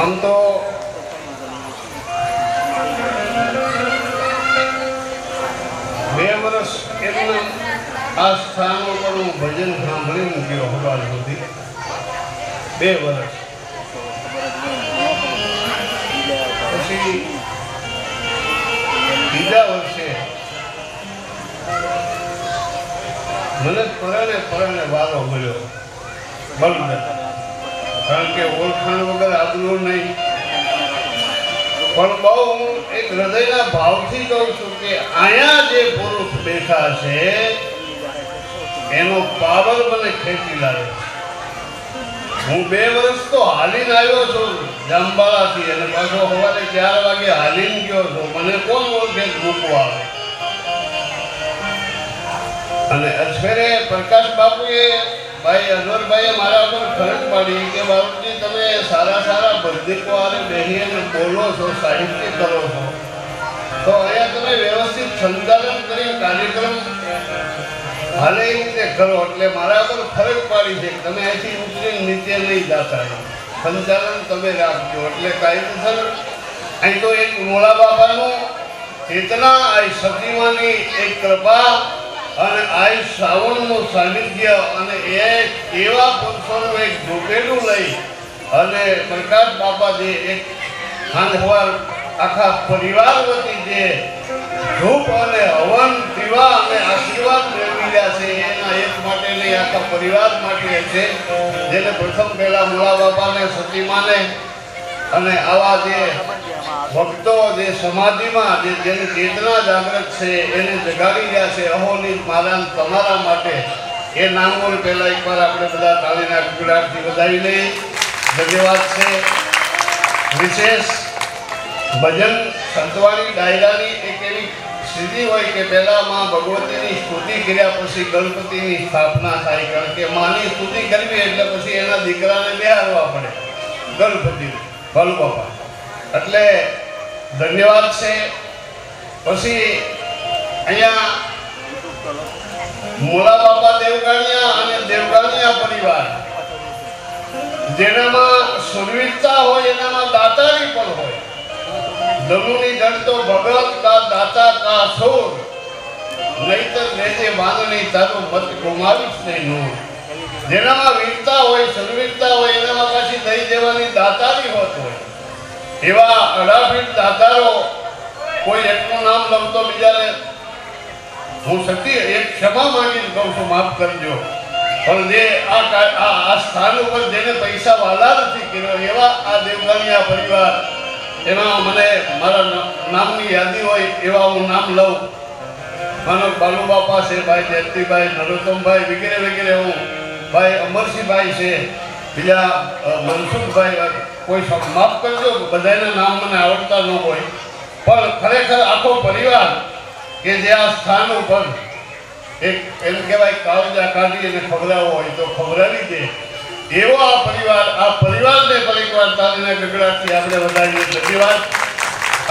આમ તો બે વર્ષ એમના આ સ્થાન ઉપર હું ભજન સાંભળી મૂક્યો હવાલ સુધી 2 વર્ષ પછી બીજા વર્ષે મને પરણે વારો મળ્યો બળદ, કારણ કે ઓળખાણ વગર આબરૂ નહીં. પણ બહુ હું એક હૃદયના ભાવથી કહું છું કે અહીંયા જે પુરુષ બેઠા છે એનો પાવર મને ખેંચી લાવે. હું 2 વર્ષ તો હાલીને આવ્યો છું જામબાળાથી, અને પાછો સવારે 4 વાગે હાલીને ગયો છું. મને કોણ ઓળખે મૂકવા આવે? અને અછેરે પ્રકાશ બાપુએ ભાઈ અનવરભાઈએ મારા પર ખર્ચ પાડી કે બાપુજી તમે સારા બદ્ધિકો આને બેસીને બોલો છો, સાહિત્ય કરો છો, તો અહીંયા તમે વ્યવસ્થિત સંચાલન કરી કાર્યક્રમ હાલે એ રીતે કરો. એટલે મારા પર ફરજ પાડી છે કે તમે અહીંથી ઉતરીને નીચે નહીં જતા, સંચાલન તમે રાખજો. એટલે કાયદેસર અહીં તો એક મોળા બાબાનું ચેતના, આ સતીમાની એક કૃપા અને આ શ્રાવણનું સાનિધ્ય અને એવા પુરુષોનું એક ઝૂંપેલું લઈ અને પ્રકાશ બાપાજી એક ખાનવાર આખા પરિવાર વતી જે ધૂપ અને હવન પીવા અને આશીર્વાદ મેળવી રહ્યા છે એના એક માટે નહીં, આખા પરિવાર માટે છે. જેને પ્રથમ પહેલા મોળા બાપાને, સતીમાને અને આવા જે ભક્તો જે સમાધિમાં જેની ચેતના જાગૃત છે એને જગાડી રહ્યા છે અહોની મારા તમારા માટે, એ નામોલ પહેલા એકવાર આપણે બધા તાળીના ગગડાટથી વધાવી લઈએ. ધન્યવાદ છે. વિશેષ ભજન સંતવાણી ડાયરાની એક એવી સ્થિતિ હોય કે પહેલાં માં ભગવતીની સ્તુતિ કર્યા પછી ગણપતિની સ્થાપના થાય, કારણ કે માની સ્તુતિ કરવી એટલે પછી એના દીકરાને બેહારવા પડે ગણપતિને, ભલુ બાપા. એટલે ધન્યવાદ છે. પછી અહીંયા મોલા બાપા દેવગાણિયા અને દેવગાણિયા પરિવાર, જેનામાં સુરવીરતા હોય એનામાં દાતારી પણ હોય. ધનુની જડ તો ભગત કા દાતા કા સુર, નહીતર લેજે બાંધણી તારું મત ગુમાવીશ નહીં નૂર. જેનામાં વીરતા હોય, સુરવીરતા હોય એનામાં પાછી દઈ દેવાની દાતારી હોત હોય. એવા અડાફીટ દાતારો, કોઈ એકનું નામ લઉં તો બીજાને હું સતી એક ક્ષમા માંગીને કહું છું, માફ કરજો. પણ જે આ સ્થાન ઉપર જેને પૈસા વાલા નથી કર્યો એવા આ દેવગાણિયા પરિવાર, એમાં મને મારા નામની યાદી હોય એવા હું નામ લઉં. માનો બાલુ બાપા છે, ભાઈ જયંતિભાઈ, નરોત્તમભાઈ વગેરે વગેરે, હું ભાઈ અમરસિંહભાઈ છે, બીજા મનસુખભાઈ, કોઈ માફ કરજો બધાના નામ મને આવડતા ન હોય, પણ ખરેખર આખો પરિવાર કે જે આ સ્થાન ઉપર એક એમ કહેવાય કાળજા કાઢી અને ખવડાવવો હોય તો ખવડાવી દે એવો આ પરિવારને પણ એકવાર તાલીના ગગડાટથી આપણે વધારીએ. ધન્યવાદ.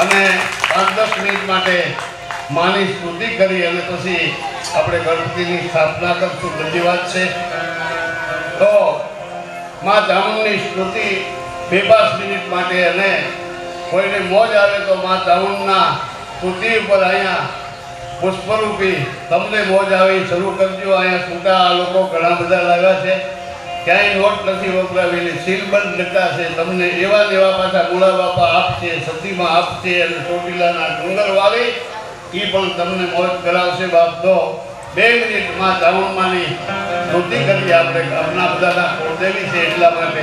અને 5-10 મિનિટ માટે માની સ્તુતિ કરી અને પછી આપણે ગણપતિની સ્થાપના કરશું. ધન્યવાદ છે. તો માં ચામુંડની સ્તુતિ 2-5 મિનિટ માટે, અને કોઈને મોજ આવે તો માં ચામુંડના સ્તુતિ ઉપર અહીંયા પુષ્પરૂપી તમને મોજ આવે શરૂ કરજો. અહીંયા છૂટા આ લોકો ઘણા બધા લાવ્યા છે, ક્યાંય નોટ નથી વપરાવેલી, સીલબંધ ડકા છે. તમને એવા ને એવા પાછા મોળા બાપા આપશે, સતીમાં આપશે, અને ચોટીલાના ડુંગરવાળી એ પણ તમને મોજ કરાવશે. બાપ તો 2 મિનિટમાં ચામુંડમાની સ્તુતિ કરીએ આપણે. આપણા બધાના કુળદેવી છે એટલા માટે,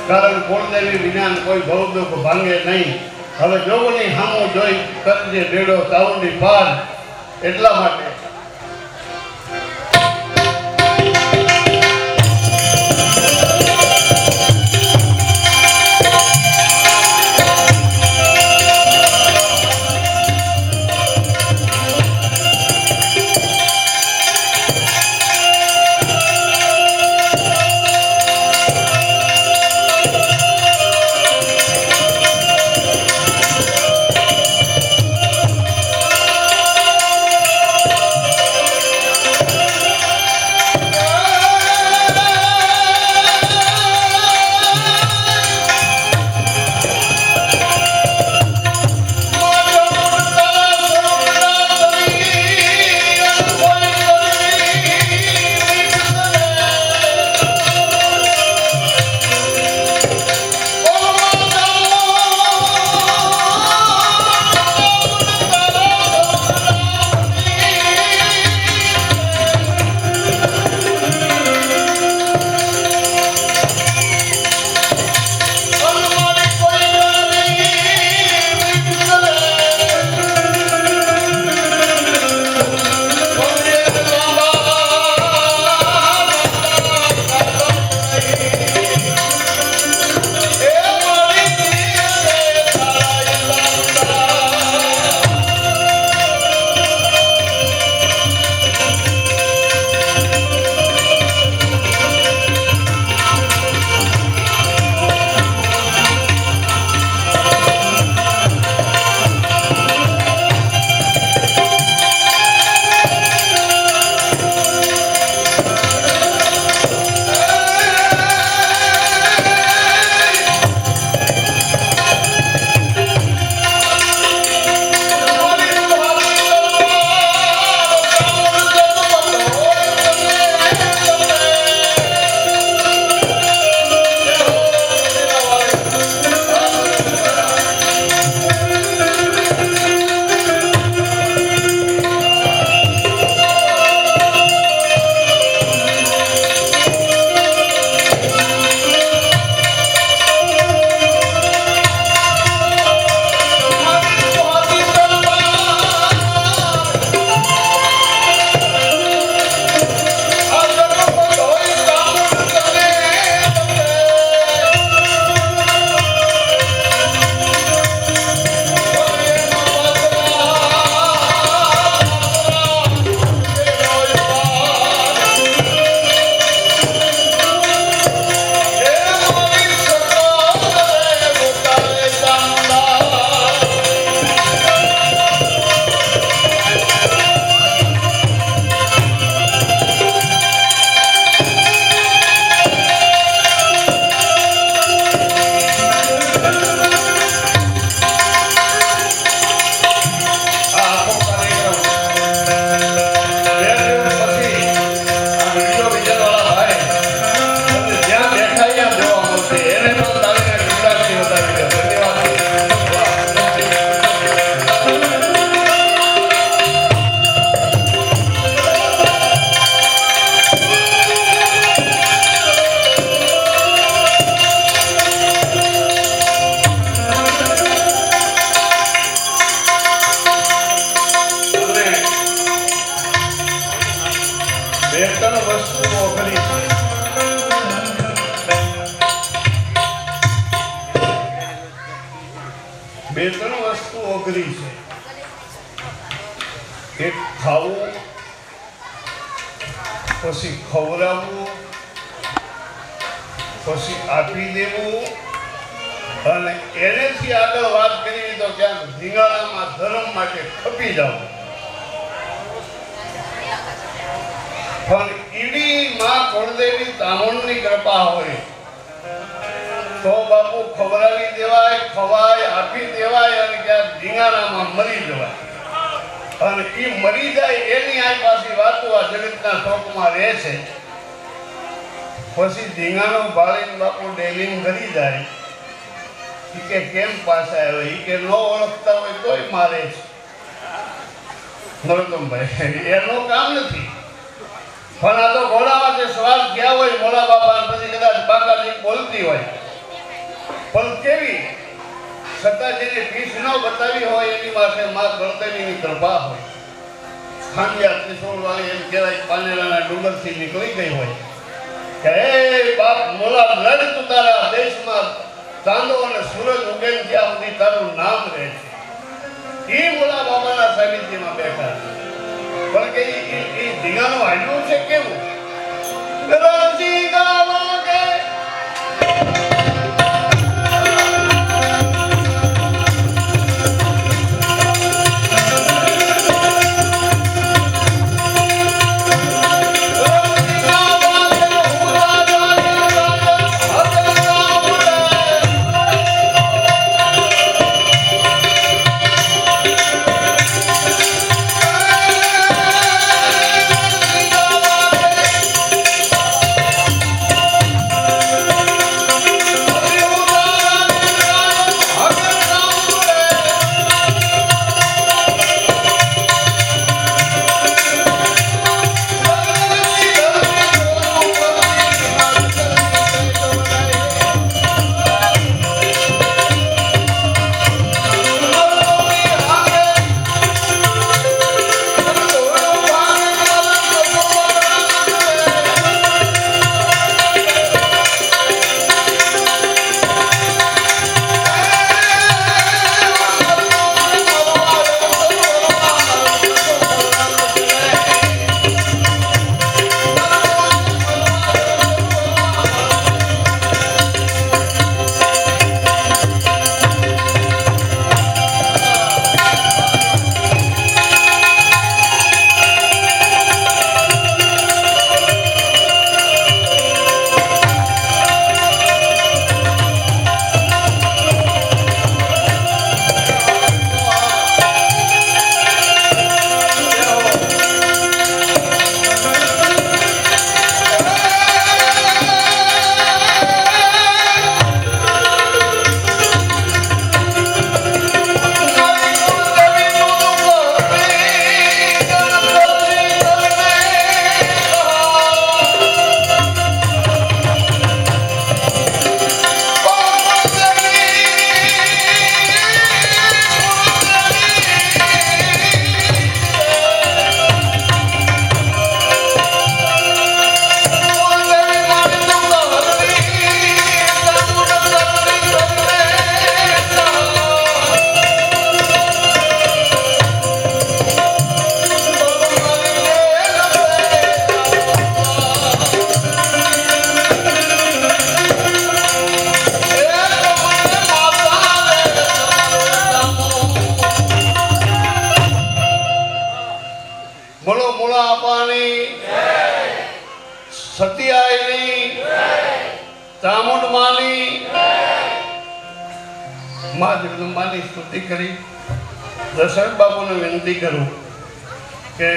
કારણ કુળદેવી વિજ્ઞાન કોઈ ભવ દુઃખ ભાંગે નહીં. હવે જોગની હામું જોઈ કરજે બેડો ચાઉંડી પાર, એટલા માટે. બે ત્રણ વસ્તુ અઘરી છે. એક ખાવું, પછી ખવડાવવું, પછી આપી દેવું, અને એનેથી આગળ વાત કરી તો ક્યાંક ધીંગાણામાં ધર્મ માટે ખપી જવું. પણ ઈડી માં કુળદેવી તામણની કૃપા હોય તો બાપુ ખવડાવી દેવાય, ખવાય, આપી દેવાય અને ક્યાંક ધીંગાણામાં મરી જવાય. અને એ મરી જાય એની આ પાછી વાતો આ જગતના શોકમાં રહે છે. પછી ધીંગાણો ભાળીને બાપુ ડેલિંગ કરી જાય કે કેમ પાછા આવ્યો, એ કે ન ઓળખતા હોય તોય મારે છે. નરોત્તમભાઈ એનું કામ નથી. પણ આ તો ઘોડામાં જે શ્વાસ ગયા હોય મોડા બાપા પછી કદાચ બાકાજી બોલતી હોય પણ કેવી છતાં જેની પીસ ન બતાવી હોય એની માટે માં ગણતરીની કૃપા હોય. ખાંડિયા ત્રિશૂળ વાળી એમ કહેવાય પાનેરાના ડુંગરથી નીકળી ગઈ હોય કે હે બાપ મોલા લડ તું તારા દેશમાં ચાંદો અને સૂરજ ઉગે ત્યાં સુધી તારું નામ રહે છે. એ મોલા બાબાના સાનિધ્યમાં બેઠા છે. પણ કે એ ધીંગાણું હાલ્યું છે કેવું? ગરજી ગાવા કે સતિયાયની ચામુંડ માની માં જગદંબાની સ્તુતિ કરી દશરથ બાપુને વિનંતી કરું કે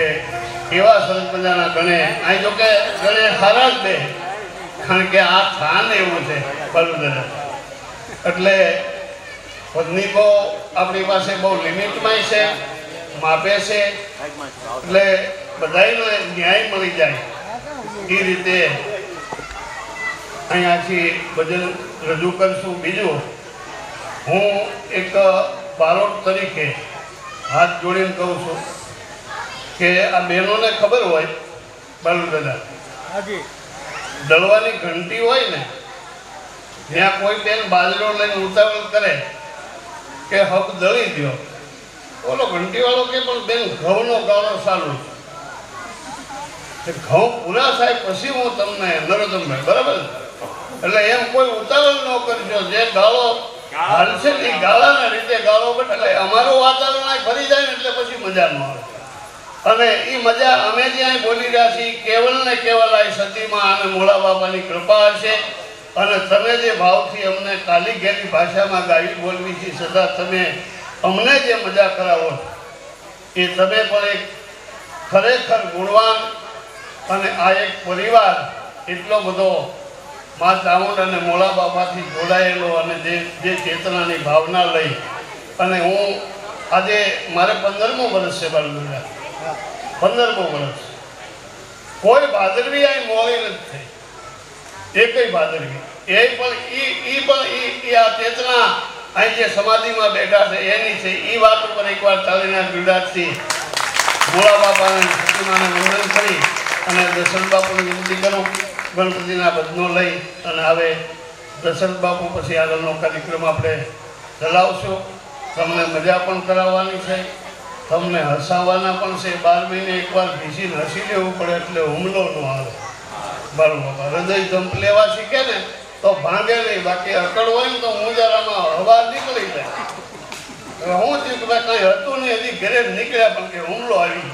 એવા સરસ મજાના ગણે અહીં જો કે ગણે સારા જ બે કારણ કે આ સ્થાન એવું છે બલુદરા એટલે પત્નીકો આપણી પાસે બહુ લિમિટમાં છે માપે છે એટલે બધાયનો ન્યાય મળી જાય એ રીતે અહીંયાથી ભજન રજૂ કરશું. બીજું હું એક બારોટ તરીકે હાથ જોડીને કહું છું કે આ બહેનોને ખબર હોય બાલુ દાદા દળવાની ઘંટી હોય ને ત્યાં કોઈ બેન બાજરો લઈને ઉતાવળ કરે કે હક દળી દો. ઓલો ઘંટીવાળો કે પણ બેન ઘઉંનો ગાળો ચાલુ છે, ઘઉં પૂરા થાય પછી હું તમને નરોત્તમભાઈ બરાબર, એટલે એમ કોઈ ઉતાવળ ન કરજો. જે ગાળો હાલશે ને ગાળાના રીતે ગાળો, એટલે અમારું વાતાવરણ ફરી જાય ને એટલે પછી મજા ન આવે. અને એ મજા અમે જ્યાં બોલી રહ્યા છીએ કેવલ ને કેવલ આ સતીમાં અને મોળા બાપાની કૃપા હશે. અને તમે જે ભાવથી અમને કાલી ઘેરી ભાષામાં ગાવી બોલવી છે, છતાં તમે અમને જે મજા કરાવો એ તમે પણ એક ખરેખર ગુણવાન અને આ એક પરિવાર એટલો બધો મા ચામુંડ અને મોળા બાપાથી જોડાયેલો અને જે ચેતનાની ભાવના લઈ અને હું આજે મારે 15મું વર્ષ છે બાળગુડા, 15મું વર્ષ. કોઈ ભાદરવી અહીં મોડી નથી થઈ, એકય ભાદરવી. એ આ ચેતના અહીં જે સમાધિમાં બેઠા છે એની છે. એ વાત ઉપર એકવાર ચાલીના ગુડાથી મોળા બાપાને સતીમાને વંદન કરી અને દશરથ બાપુને વિનંતી કરું ગણપતિના બદનો લઈ અને હવે દશરથ બાપુ પછી આગળનો કાર્યક્રમ આપણે ચલાવશું. તમને મજા પણ કરાવવાની છે, તમને હસાવવાના પણ છે. 12 મહિને એકવાર ભીસીને હસી લેવું પડે એટલે હુમલો ન આવે. બરાબર બાપા હૃદય જંપ લેવા શીખે ને તો ભાંગે નહીં, બાકી અકડ હોય ને તો મુજારામાં હવા નીકળી જાય. હવે હું થયું કે ભાઈ કંઈ હતું નહીં, હજી ઘરે નીકળ્યા પણ કે હુમલો આવી,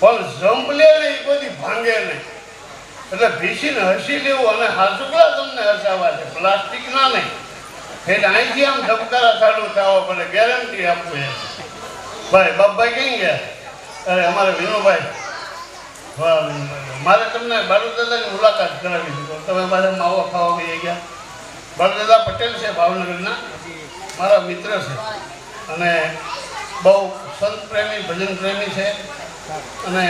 પણ જંપ લે ને એ બધી ભાંગે નહીં. એટલે ભીસીને હસી લેવું અને હાસુકડા તમને હસાવવા છે, પ્લાસ્ટિક ના નહીં. એટલે અહીંથી આમ ધબકારા ચાલુ થવા પડે, ગેરંટી આપવું એમ. ભાઈ બાપભાઈ કઈ ગયા? અરે અમારે વિનુભાઈ, વાહ વિનુભાઈ, મારે તમને બાલુદાદાની મુલાકાત કરાવી દીધો. તમે મારે માવો ખાવા ગઈ ગયા. બાલુદાદા પટેલ છે ભાવનગરના, મારા મિત્ર છે અને બહુ સંત પ્રેમી ભજન પ્રેમી છે. અને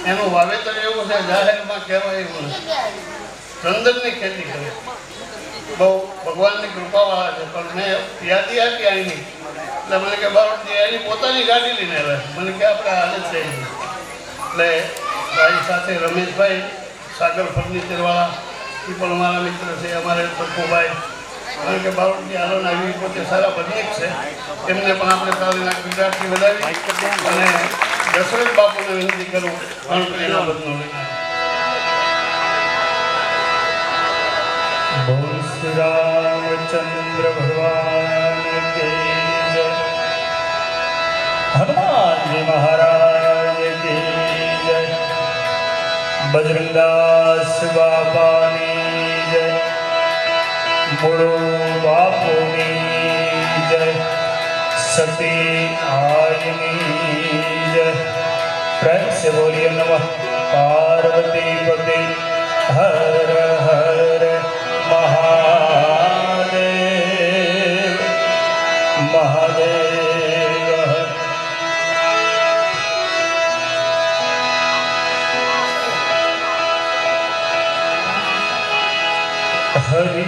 એનું વાવેતર એવું છે જાહેરમાં કહેવાય એવું નથી. ચંદનની ખેતી કરે, બહુ ભગવાનની કૃપાવાળા છે. પણ મેં યાદી આપી અહીંની એટલે મને કે બારોટજી એની પોતાની ગાડી લઈને આવ્યા. મને કે આપણે હાલે જ જઈએ. એટલે ભાઈ સાથે રમેશભાઈ સાગર ફર્નિચરવાળા એ પણ અમારા મિત્ર છે. અમારે તરફોભાઈ કારણ કે બારોટજી હાલો આવી પોતે સારા ભજનિક છે, એમને પણ આપણે તાલીના ગુજરાતથી વધાવી અને દશરથ બાપુને વિનંતી કરું ગણપતિના બદનો લઈને. બોલ શ્રી રામચંદ્ર ભગવાન કે જય, હનુમાનજી મહારાજ કી જય, બજરંગદાસ બાપાની જય, બોલો બાપુની જય, સતી આજની જય. પ્રેમ से बोलिए नमः पार्वती पते हर हर महादेव महादेव. हरि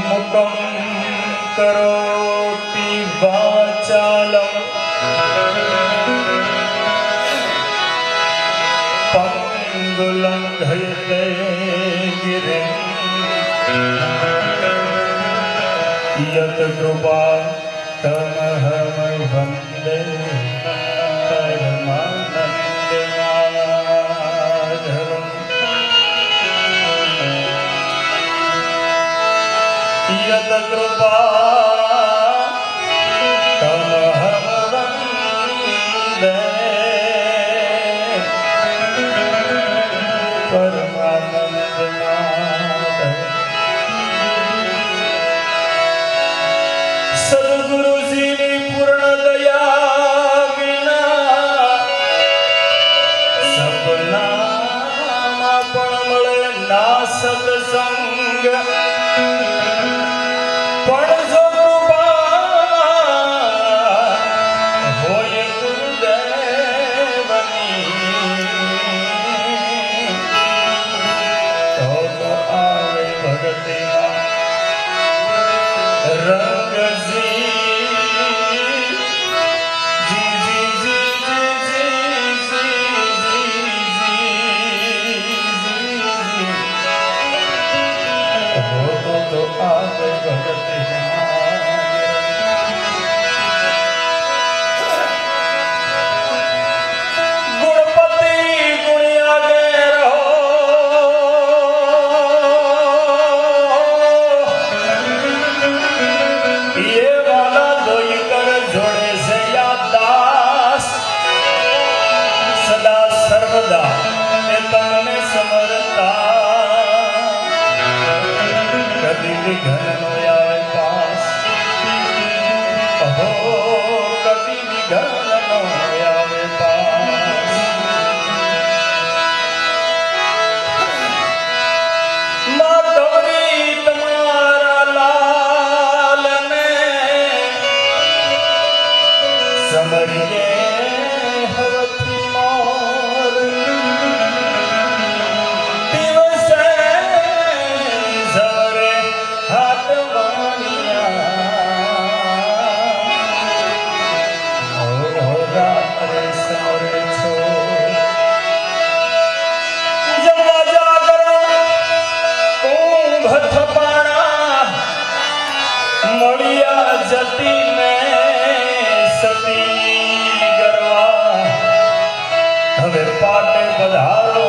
मुकं करोति वाचालं पंगुलंघयते गिरिं यत कृपा तमहं वन्दे परमानन्दमाधवम्. यत कृपा तमहं वन्दे परमानन्दमाधवम्. सद्गुरु जी पूर्ण दया વિઘન નો આવે પાસ અહો કદી વિઘન નો આવે પાસ માં ગૌરી તમારા લાલને સમરીએ હવથી મોર દિવસે સવરે હાથ વાણિયા હો રાત્રે સમરે છો જમવા જાગર ઊંઘ થપાણા મળ્યા જતી ને સતી ગરવા હવે પાટે પધારો